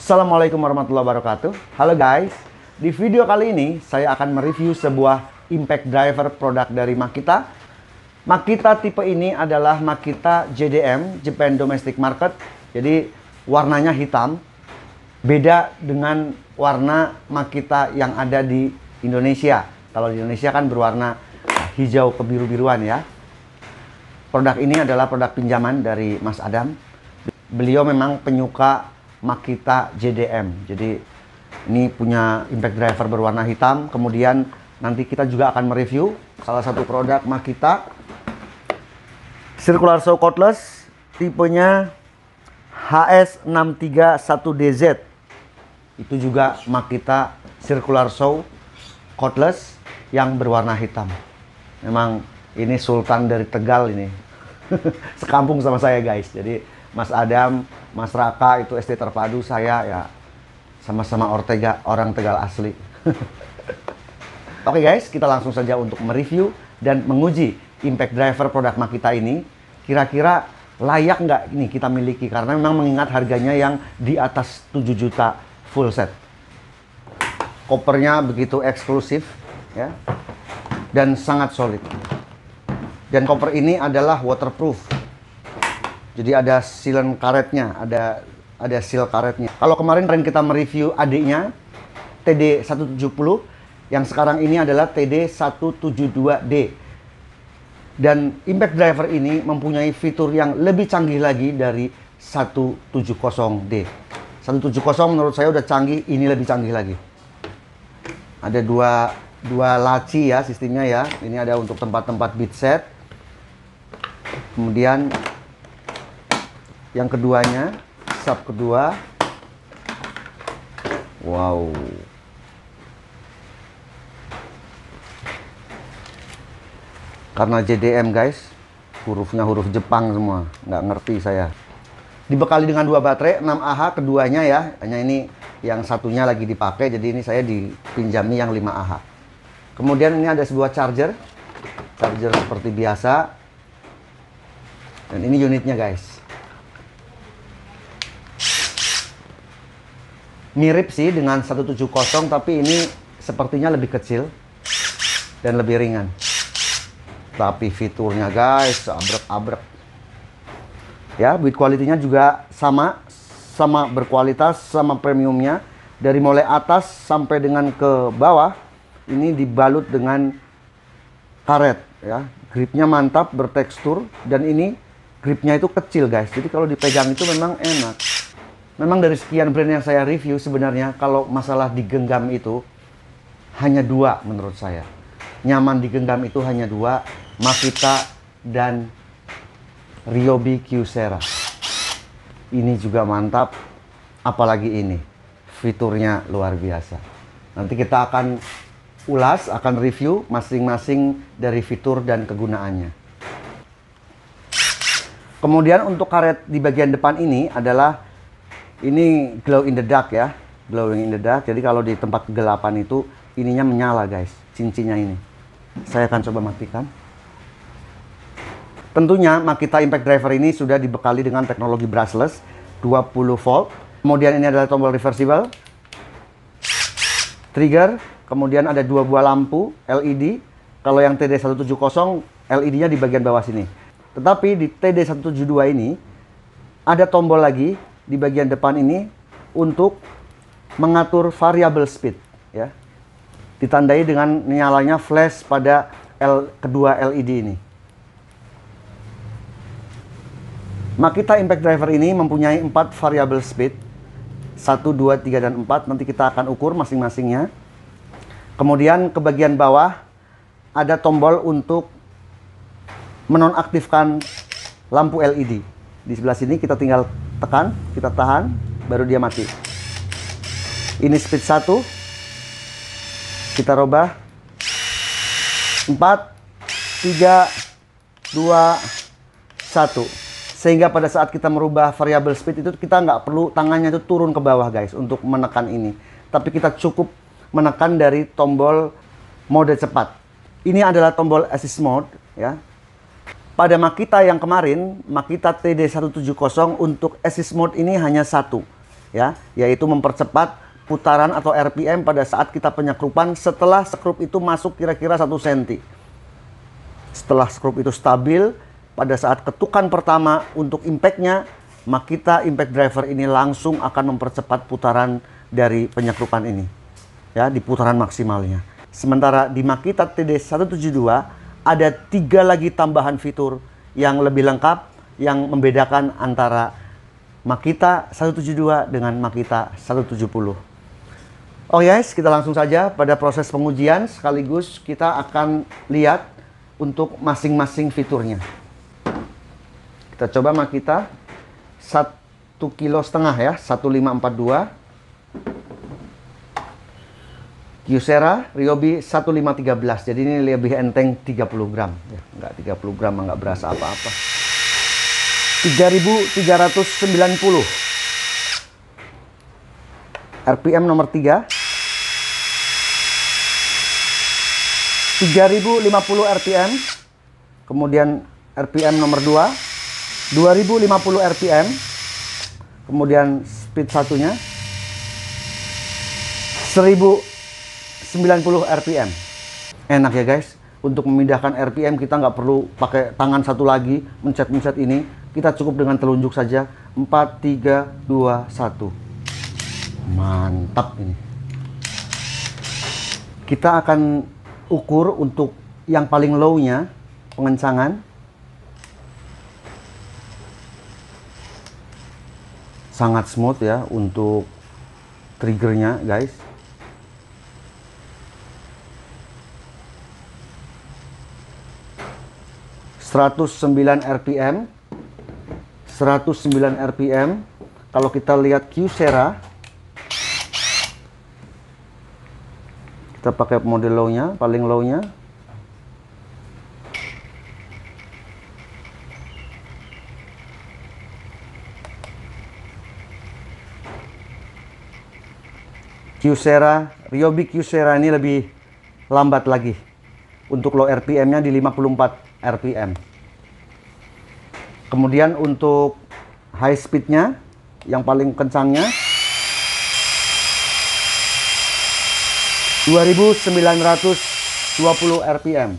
Assalamualaikum warahmatullahi wabarakatuh. Halo guys, di video kali ini saya akan mereview sebuah impact driver produk dari Makita. Makita tipe ini adalah Makita JDM, Japan Domestic Market. Jadi warnanya hitam, beda dengan warna Makita yang ada di Indonesia. Kalau di Indonesia kan berwarna hijau kebiru-biruan ya. Produk ini adalah produk pinjaman dari Mas Adam. Beliau memang penyuka Makita JDM. Jadi ini punya impact driver berwarna hitam. Kemudian nanti kita juga akan mereview salah satu produk Makita Circular Saw Cordless tipenya HS631DZ. Itu juga Makita Circular Saw Cordless yang berwarna hitam. Memang ini sultan dari Tegal ini. Sekampung sama saya guys. Jadi Mas Adam, Mas Raka itu SD terpadu, saya ya sama-sama orang Tegal asli. Oke guys, kita langsung saja untuk mereview dan menguji impact driver produk Makita ini. Kira-kira layak nggak ini kita miliki, karena memang mengingat harganya yang di atas 7 juta full set. Kopernya begitu eksklusif ya, dan sangat solid. Dan koper ini adalah waterproof. Jadi ada sealant karetnya, ada seal karetnya. Kalau kemarin kita mereview adiknya TD170, yang sekarang ini adalah TD172D. Dan impact driver ini mempunyai fitur yang lebih canggih lagi dari 170D. 170 menurut saya udah canggih, ini lebih canggih lagi. Ada dua laci ya sistemnya ya. Ini ada untuk tempat-tempat bead set. Kemudian yang keduanya, sub kedua. Wow. Karena JDM guys, hurufnya huruf Jepang semua, nggak ngerti saya. Dibekali dengan 2 baterai 6Ah keduanya ya. Hanya ini yang satunya lagi dipakai, jadi ini saya dipinjami yang 5Ah. Kemudian ini ada sebuah charger seperti biasa. Dan ini unitnya guys. Mirip sih dengan 170, tapi ini sepertinya lebih kecil dan lebih ringan. Tapi fiturnya guys, abrek-abrek. Ya, build quality-nya juga sama berkualitas, sama premiumnya. Dari mulai atas sampai dengan ke bawah, ini dibalut dengan karet ya. Gripnya mantap, bertekstur, dan ini gripnya itu kecil guys. Jadi kalau dipegang itu memang enak. Memang dari sekian brand yang saya review sebenarnya kalau masalah digenggam itu hanya 2 menurut saya. Nyaman digenggam itu hanya 2, Makita dan Ryobi Kyocera. Ini juga mantap, apalagi ini. Fiturnya luar biasa. Nanti kita akan ulas, akan review masing-masing dari fitur dan kegunaannya. Kemudian untuk karet di bagian depan ini adalah ini glow in the dark ya, glowing in the dark. Jadi kalau di tempat kegelapan itu ininya menyala guys, cincinnya ini. Saya akan coba matikan. Tentunya Makita impact driver ini sudah dibekali dengan teknologi brushless 20 volt. Kemudian ini adalah tombol reversible, trigger, kemudian ada 2 buah lampu LED. Kalau yang TD170 LED-nya di bagian bawah sini. Tetapi di TD172 ini ada tombol lagi di bagian depan ini untuk mengatur variable speed ya. Ditandai dengan nyalanya flash pada kedua LED ini. Makita impact driver ini mempunyai 4 variable speed, 1, 2, 3, dan 4. Nanti kita akan ukur masing-masingnya. Kemudian ke bagian bawah ada tombol untuk menonaktifkan lampu LED. Di sebelah sini kita tinggal tekan, kita tahan, baru dia mati. Ini speed 1. Kita robah. 4, 3, 2, 1. Sehingga pada saat kita merubah variable speed itu kita nggak perlu tangannya itu turun ke bawah guys untuk menekan ini. Tapi kita cukup menekan dari tombol mode cepat. Ini adalah tombol assist mode ya. Pada Makita yang kemarin, Makita TD170 untuk assist mode ini hanya 1. ya, yaitu mempercepat putaran atau RPM pada saat kita penyekrupan setelah skrup itu masuk kira-kira 1 cm. Setelah skrup itu stabil, pada saat ketukan pertama untuk impact-nya, Makita impact driver ini langsung akan mempercepat putaran dari penyekrupan ini, ya, di putaran maksimalnya. Sementara di Makita TD172 ada 3 lagi tambahan fitur yang lebih lengkap yang membedakan antara Makita 172 dengan Makita 170. Oh guys, kita langsung saja pada proses pengujian, sekaligus kita akan lihat untuk masing-masing fiturnya. Kita coba Makita 1,5 kg ya, 1542. Kyocera Ryobi 1513. Jadi ini lebih enteng 30 gram. Ya, enggak 30 gram enggak berasa apa-apa. 3390. RPM nomor 3. 3050 RPM. Kemudian RPM nomor 2. 2050 RPM. Kemudian speed satunya 1090 RPM. Enak ya guys. Untuk memindahkan RPM kita nggak perlu pakai tangan satu lagi mencet-mencet ini. Kita cukup dengan telunjuk saja. 4, 3, 2, 1. Mantap ini. Kita akan ukur untuk yang paling low-nya pengencangan. Sangat smooth ya untuk triggernya guys. ...109 RPM. 109 RPM. Kalau kita lihat Kyocera, kita pakai model low-nya, paling low-nya. Kyocera, Ryobi Kyocera ini lebih lambat lagi. Untuk low RPM-nya di 54 RPM. Kemudian untuk high speed-nya, yang paling kencangnya 2920 RPM.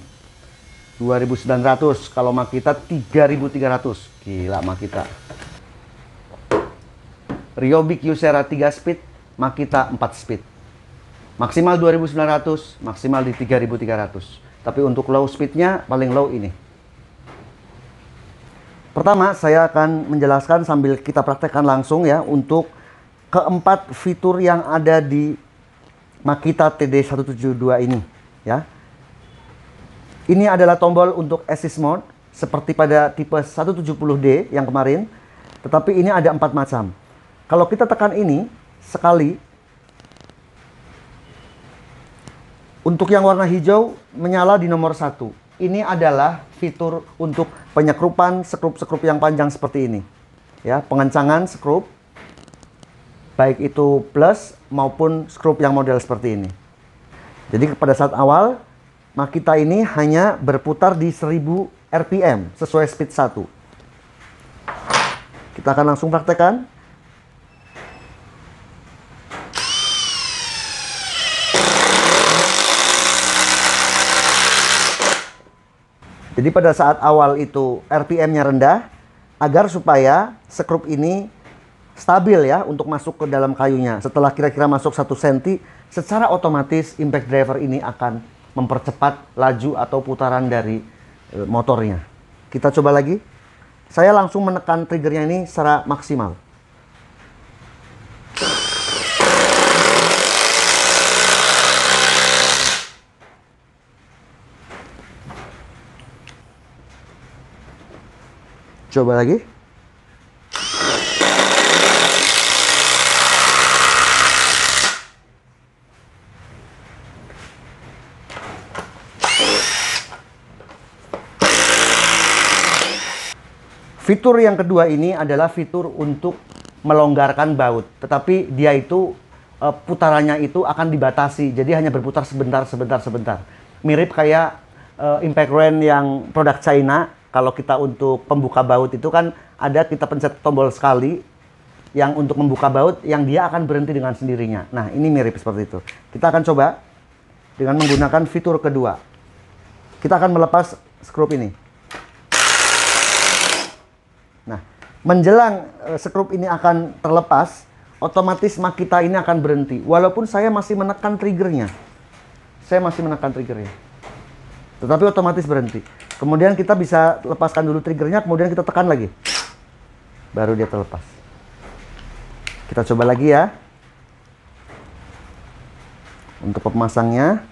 2900, kalau Makita 3300. Gila Makita. Ryobi Kyocera 3 speed, Makita 4 speed. Maksimal 2900, maksimal di 3300. Tapi untuk low speednya paling low ini. Pertama saya akan menjelaskan sambil kita praktekkan langsung ya untuk keempat fitur yang ada di Makita TD172 ini ya. Ini adalah tombol untuk assist mode seperti pada tipe 170D yang kemarin, tetapi ini ada 4 macam. Kalau kita tekan ini sekali, untuk yang warna hijau menyala di nomor 1. Ini adalah fitur untuk penyekrupan skrup-skrup yang panjang seperti ini. Ya, pengencangan skrup baik itu plus maupun skrup yang model seperti ini. Jadi pada saat awal Makita ini hanya berputar di 1000 RPM sesuai speed 1. Kita akan langsung praktekkan. Jadi pada saat awal itu RPM-nya rendah agar supaya skrup ini stabil ya untuk masuk ke dalam kayunya. Setelah kira-kira masuk 1 cm, secara otomatis impact driver ini akan mempercepat laju atau putaran dari motornya. Kita coba lagi. Saya langsung menekan triggernya ini secara maksimal. Coba lagi. Fitur yang kedua ini adalah fitur untuk melonggarkan baut. Tetapi dia itu putarannya itu akan dibatasi. Jadi hanya berputar sebentar. Mirip kayak impact ramp yang produk China. Kalau kita untuk pembuka baut itu kan ada kita pencet tombol sekali, yang untuk membuka baut yang dia akan berhenti dengan sendirinya. Nah, ini mirip seperti itu. Kita akan coba dengan menggunakan fitur kedua. Kita akan melepas skrup ini. Nah, menjelang skrup ini akan terlepas, otomatis Makita ini akan berhenti. Walaupun saya masih menekan triggernya. Tetapi otomatis berhenti. Kemudian kita bisa lepaskan dulu triggernya, kemudian kita tekan lagi. Baru dia terlepas. Kita coba lagi ya. Untuk pemasangnya.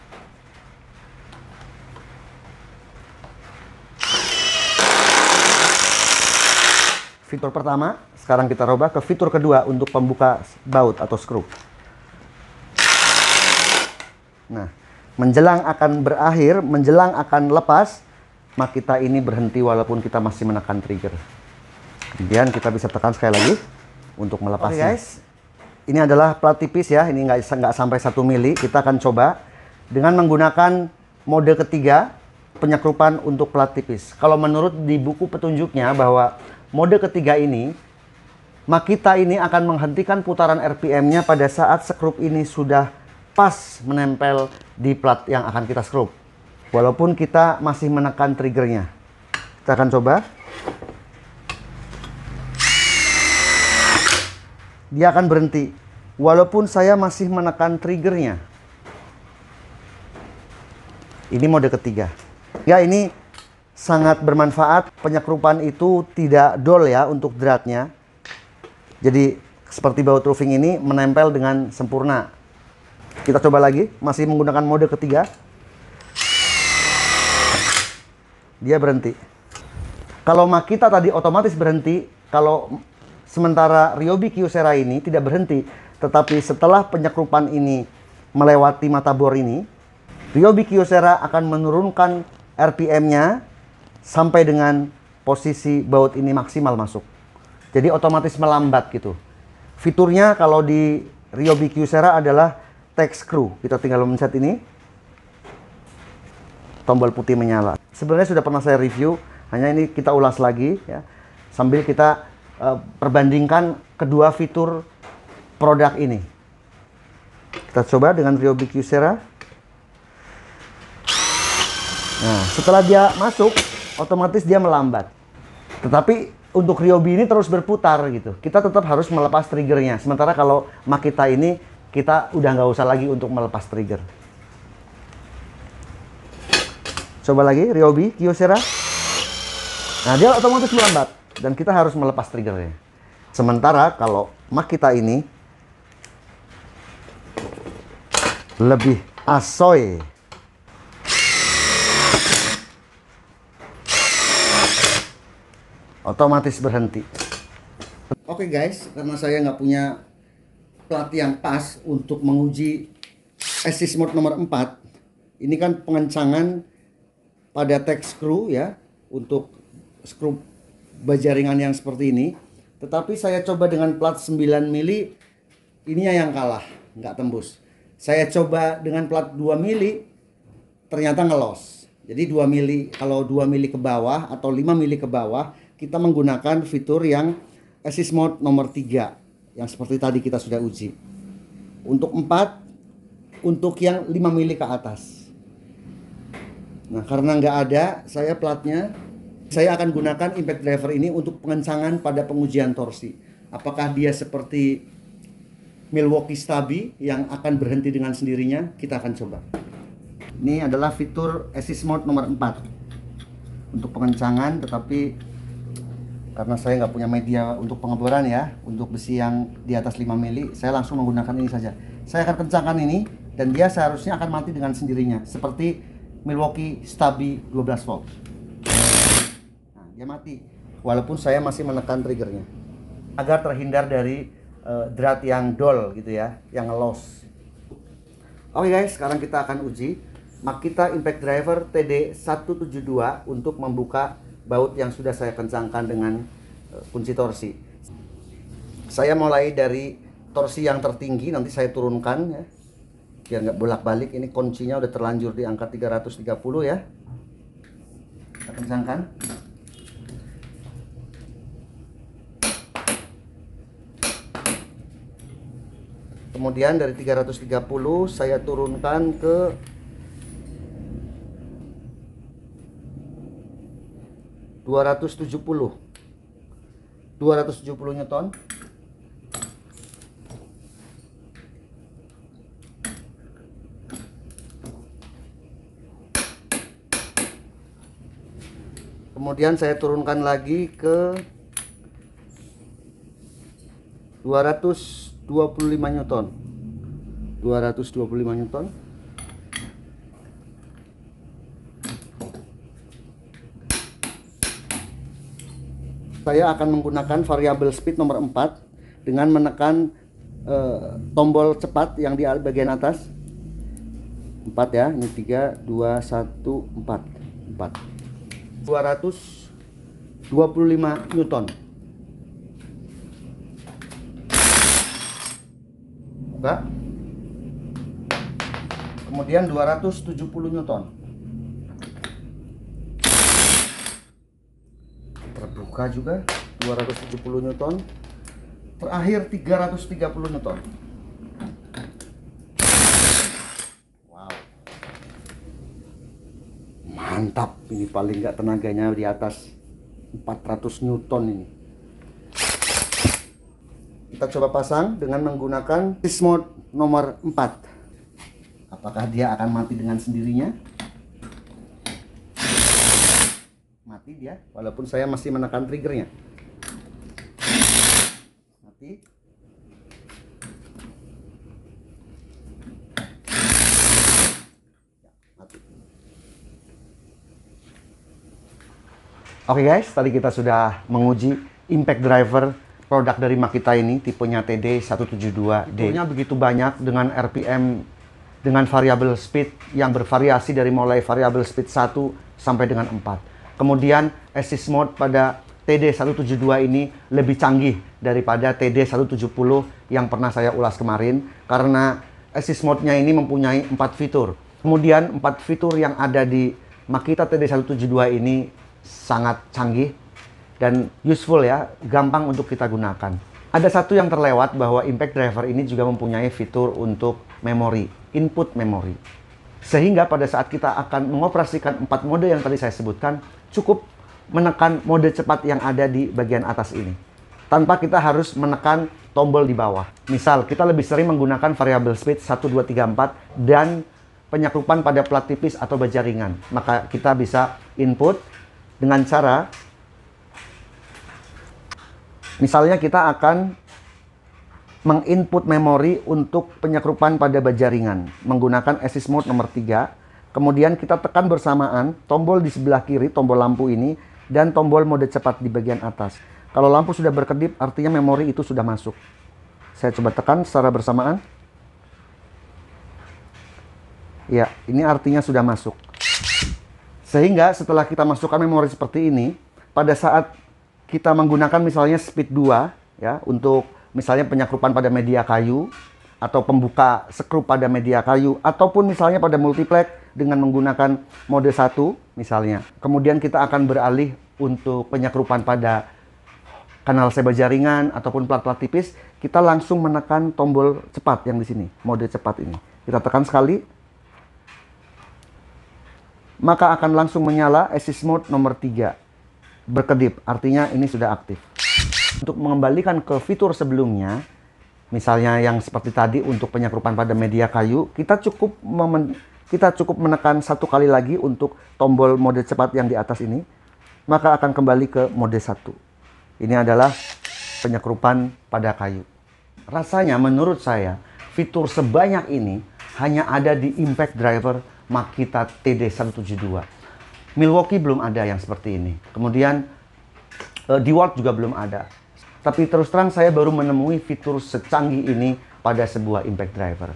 Fitur pertama, sekarang kita rubah ke fitur kedua untuk pembuka baut atau skrup. Nah, menjelang akan berakhir, menjelang akan lepas, Makita ini berhenti walaupun kita masih menekan trigger. Kemudian kita bisa tekan sekali lagi untuk melepasnya. Oke guys, ini adalah plat tipis ya, ini nggak sampai 1 mili. Kita akan coba dengan menggunakan mode ketiga, penyekrupan untuk plat tipis. Kalau menurut di buku petunjuknya bahwa mode ketiga ini, Makita ini akan menghentikan putaran RPM-nya pada saat skrup ini sudah pas menempel di plat yang akan kita skrup. Walaupun kita masih menekan triggernya. Kita akan coba. Dia akan berhenti. Walaupun saya masih menekan triggernya. Ini mode ketiga. Ya, ini sangat bermanfaat. Penyekrupan itu tidak dol ya untuk dratnya. Jadi seperti baut roofing ini menempel dengan sempurna. Kita coba lagi, masih menggunakan mode ketiga. Dia berhenti. Kalau Makita tadi otomatis berhenti, kalau sementara Ryobi Kyocera ini tidak berhenti. Tetapi setelah penyekrupan ini melewati mata bor ini, Ryobi Kyocera akan menurunkan RPM-nya sampai dengan posisi baut ini maksimal masuk. Jadi otomatis melambat gitu. Fiturnya kalau di Ryobi Kyocera adalah tag screw. Kita tinggal mencet ini. Tombol putih menyala. Sebenarnya sudah pernah saya review, hanya ini kita ulas lagi ya. Sambil kita perbandingkan kedua fitur produk ini. Kita coba dengan Ryobi Kyocera. Nah, setelah dia masuk, otomatis dia melambat. Tetapi untuk Ryobi ini terus berputar gitu. Kita tetap harus melepas triggernya. Sementara kalau Makita ini kita udah nggak usah lagi untuk melepas trigger. Coba lagi Ryobi Kyocera. Nah, dia otomatis melambat dan kita harus melepas triggernya. Sementara kalau Makita ini lebih asoy. Otomatis berhenti. Oke guys, karena saya nggak punya plat yang pas untuk menguji assist mode nomor 4. Ini kan pengencangan pada tag screw ya, untuk skrup baja ringan yang seperti ini. Tetapi saya coba dengan plat 9 mili, ininya yang kalah, nggak tembus. Saya coba dengan plat 2 mili, ternyata ngelos. Jadi 2 mili, kalau 2 mili ke bawah atau 5 mili ke bawah, kita menggunakan fitur yang assist mode nomor 3 yang seperti tadi kita sudah uji. Untuk 4, untuk yang 5 mili ke atas. Nah, karena nggak ada saya platnya, saya akan gunakan impact driver ini untuk pengencangan pada pengujian torsi. Apakah dia seperti Milwaukee Stubby yang akan berhenti dengan sendirinya? Kita akan coba. Ini adalah fitur assist mode nomor 4 untuk pengencangan, tetapi karena saya nggak punya media untuk pengeboran ya, untuk besi yang di atas 5 mili, saya langsung menggunakan ini saja. Saya akan kencangkan ini dan dia seharusnya akan mati dengan sendirinya, seperti Milwaukee Stubby 12 volt. Nah, dia mati walaupun saya masih menekan triggernya agar terhindar dari drat yang dol gitu ya, yang ngelos. Oke guys, sekarang kita akan uji Makita Impact Driver TD172 untuk membuka baut yang sudah saya kencangkan dengan kunci torsi. Saya mulai dari torsi yang tertinggi, nanti saya turunkan ya, biar nggak bolak-balik. Ini kuncinya udah terlanjur di angka 330 ya. Kita kencangkan. Kemudian dari 330 saya turunkan ke 270 Newton. Kemudian saya turunkan lagi ke 225 Newton. 225 Newton. Saya akan menggunakan variabel speed nomor 4 dengan menekan tombol cepat yang di bagian atas. 4 ya, ini 3 2 1 4. 225 Newton. Buka. Kemudian 270 Newton. Terbuka juga 270 Newton. Terakhir 330 Newton. Wow. Mantap, ini paling nggak tenaganya di atas 400 Newton ini. Kita coba pasang dengan menggunakan assist mode nomor 4. Apakah dia akan mati dengan sendirinya? Mati dia, walaupun saya masih menekan triggernya. Mati. Mati. Oke guys, tadi kita sudah menguji impact driver produk dari Makita ini, tipenya TD172D. Fiturnya begitu banyak dengan RPM dengan variabel speed yang bervariasi dari mulai variabel speed 1 sampai dengan 4. Kemudian assist mode pada TD172 ini lebih canggih daripada TD170 yang pernah saya ulas kemarin, karena assist mode-nya ini mempunyai 4 fitur. Kemudian 4 fitur yang ada di Makita TD172 ini sangat canggih dan useful ya, gampang untuk kita gunakan. Ada satu yang terlewat, bahwa impact driver ini juga mempunyai fitur untuk memori, input memori. Sehingga pada saat kita akan mengoperasikan 4 mode yang tadi saya sebutkan, cukup menekan mode cepat yang ada di bagian atas ini, tanpa kita harus menekan tombol di bawah. Misal, kita lebih sering menggunakan variabel speed 1, 2, 3, 4 dan penyaklupan pada plat tipis atau baja ringan. Maka kita bisa input dengan cara, misalnya kita akan menginput memori untuk penyakrupan pada baja ringan menggunakan assist mode nomor 3. Kemudian kita tekan bersamaan tombol di sebelah kiri, tombol lampu ini, dan tombol mode cepat di bagian atas. Kalau lampu sudah berkedip, artinya memori itu sudah masuk. Saya coba tekan secara bersamaan. Ya, ini artinya sudah masuk. Sehingga setelah kita masukkan memori seperti ini, pada saat kita menggunakan misalnya speed 2 ya, untuk misalnya penyakrupan pada media kayu atau pembuka skrup pada media kayu, ataupun misalnya pada multiplex dengan menggunakan mode 1 misalnya. Kemudian kita akan beralih untuk penyakrupan pada kanal sebaja ringan ataupun plat-plat tipis, kita langsung menekan tombol cepat yang di sini, mode cepat ini. Kita tekan sekali, maka akan langsung menyala assist mode nomor 3. Berkedip, artinya ini sudah aktif. Untuk mengembalikan ke fitur sebelumnya, misalnya yang seperti tadi untuk penyakrupan pada media kayu, kita cukup menekan 1 kali lagi untuk tombol mode cepat yang di atas ini, maka akan kembali ke mode 1. Ini adalah penyakrupan pada kayu. Rasanya menurut saya, fitur sebanyak ini hanya ada di impact driver Makita TD172. Milwaukee belum ada yang seperti ini. Kemudian DeWalt juga belum ada. Tapi terus terang saya baru menemui fitur secanggih ini pada sebuah impact driver.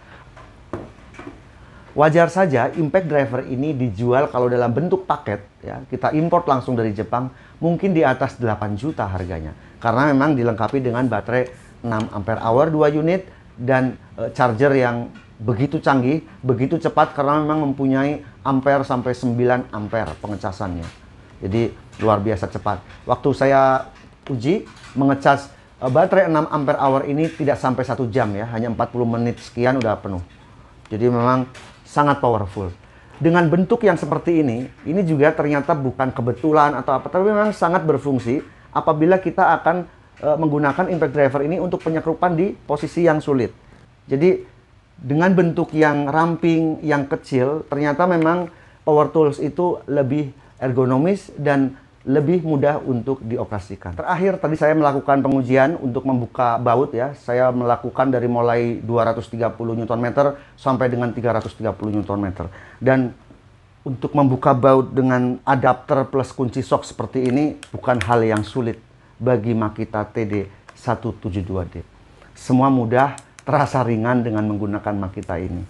Wajar saja impact driver ini dijual kalau dalam bentuk paket ya, kita import langsung dari Jepang, mungkin di atas 8 juta harganya. Karena memang dilengkapi dengan baterai 6 ampere hour 2 unit dan charger yang begitu canggih, begitu cepat, karena memang mempunyai ampere sampai 9 ampere pengecasannya. Jadi luar biasa cepat. Waktu saya uji mengecas baterai 6 ampere hour ini tidak sampai 1 jam ya, hanya 40 menit sekian udah penuh. Jadi memang sangat powerful. Dengan bentuk yang seperti ini juga ternyata bukan kebetulan atau apa, tapi memang sangat berfungsi apabila kita akan menggunakan impact driver ini untuk penyekrupan di posisi yang sulit. Jadi dengan bentuk yang ramping, yang kecil, ternyata memang power tools itu lebih ergonomis dan lebih mudah untuk dioperasikan. Terakhir tadi saya melakukan pengujian untuk membuka baut ya. Saya melakukan dari mulai 230 Nm sampai dengan 330 Nm. Dan untuk membuka baut dengan adapter plus kunci shock seperti ini bukan hal yang sulit bagi Makita TD172D. Semua mudah, terasa ringan dengan menggunakan Makita ini.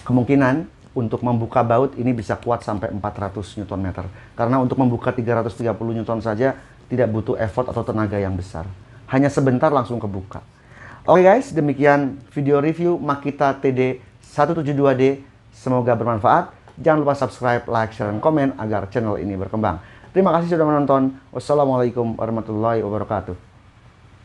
Kemungkinan untuk membuka baut ini bisa kuat sampai 400 Nm. Karena untuk membuka 330 Nm saja tidak butuh effort atau tenaga yang besar. Hanya sebentar langsung kebuka. Oke guys, demikian video review Makita TD172D. Semoga bermanfaat. Jangan lupa subscribe, like, share, dan komen agar channel ini berkembang. Terima kasih sudah menonton. Wassalamualaikum warahmatullahi wabarakatuh.